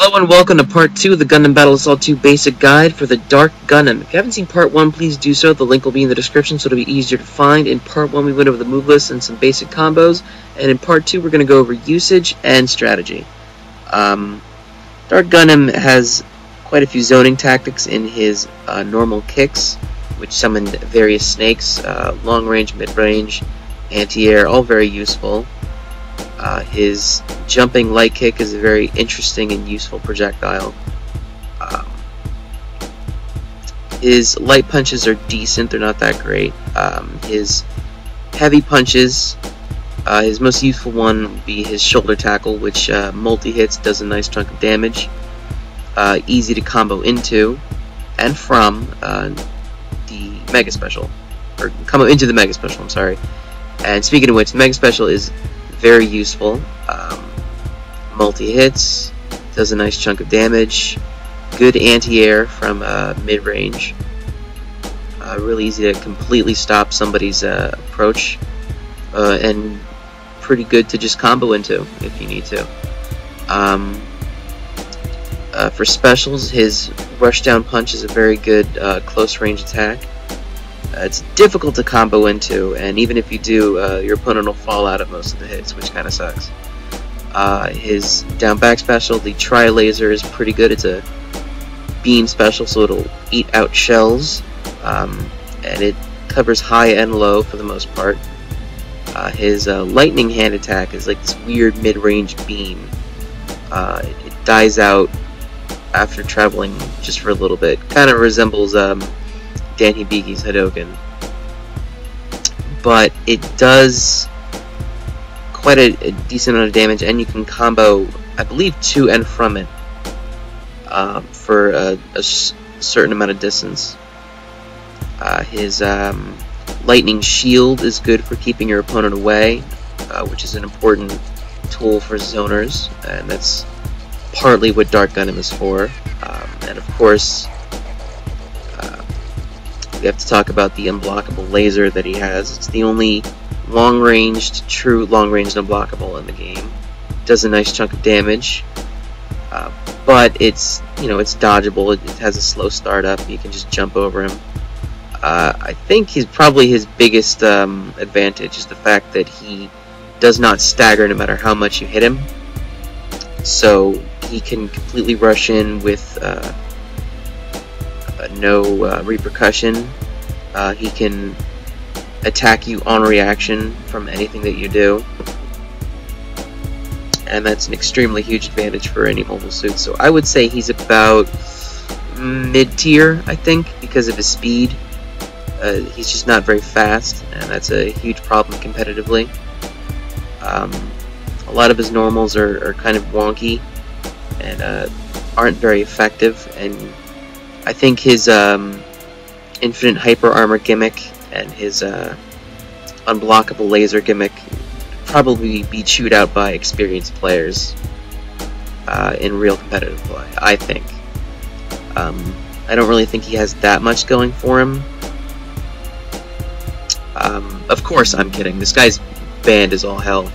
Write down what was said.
Hello and welcome to part 2 of the Gundam Battle Assault 2 Basic Guide for the Dark Gundam. If you haven't seen part 1, please do so. The link will be in the description so it'll be easier to find. In part 1 we went over the move list and some basic combos, and in part 2 we're going to go over usage and strategy. Dark Gundam has quite a few zoning tactics in his normal kicks, which summon various snakes, long range, mid range, anti-air, all very useful. His jumping light kick is a very interesting and useful projectile. His light punches are decent, they're not that great. His heavy punches, his most useful one would be his shoulder tackle, which multi-hits, does a nice chunk of damage. Easy to combo into and from the Mega Special. Or combo into the Mega Special, I'm sorry. And speaking of which, the Mega Special is very useful. Multi-hits, does a nice chunk of damage, good anti-air from mid-range, really easy to completely stop somebody's approach, and pretty good to just combo into if you need to. For specials, his rushdown punch is a very good close-range attack. It's difficult to combo into, and even if you do, your opponent will fall out of most of the hits, which kind of sucks. His down back special, the Tri-Laser, is pretty good. It's a beam special, so it'll eat out shells, and it covers high and low for the most part. His lightning hand attack is like this weird mid-range beam. It dies out after traveling just for a little bit. Kind of resembles Dan Hibiki's Hadoken, but it does quite a decent amount of damage, and you can combo, I believe, to and from it for a certain amount of distance. His lightning shield is good for keeping your opponent away, which is an important tool for zoners, and that's partly what Dark Gundam is for. And of course, we have to talk about the Unblockable Laser that he has. It's the only long-ranged, true long-ranged unblockable in the game. Does a nice chunk of damage, but it's, it's dodgeable. It has a slow startup. You can just jump over him. I think probably his biggest advantage is the fact that he does not stagger no matter how much you hit him. So he can completely rush in with no repercussion. He can attack you on reaction from anything that you do, and that's an extremely huge advantage for any mobile suit. So I would say he's about mid-tier, I think, because of his speed. He's just not very fast, and that's a huge problem competitively. A lot of his normals are kind of wonky and aren't very effective, and I think his infinite hyper armor gimmick and his unblockable laser gimmick probably be chewed out by experienced players in real competitive play, I think. I don't really think he has that much going for him. Of course, I'm kidding. This guy's banned as all hell.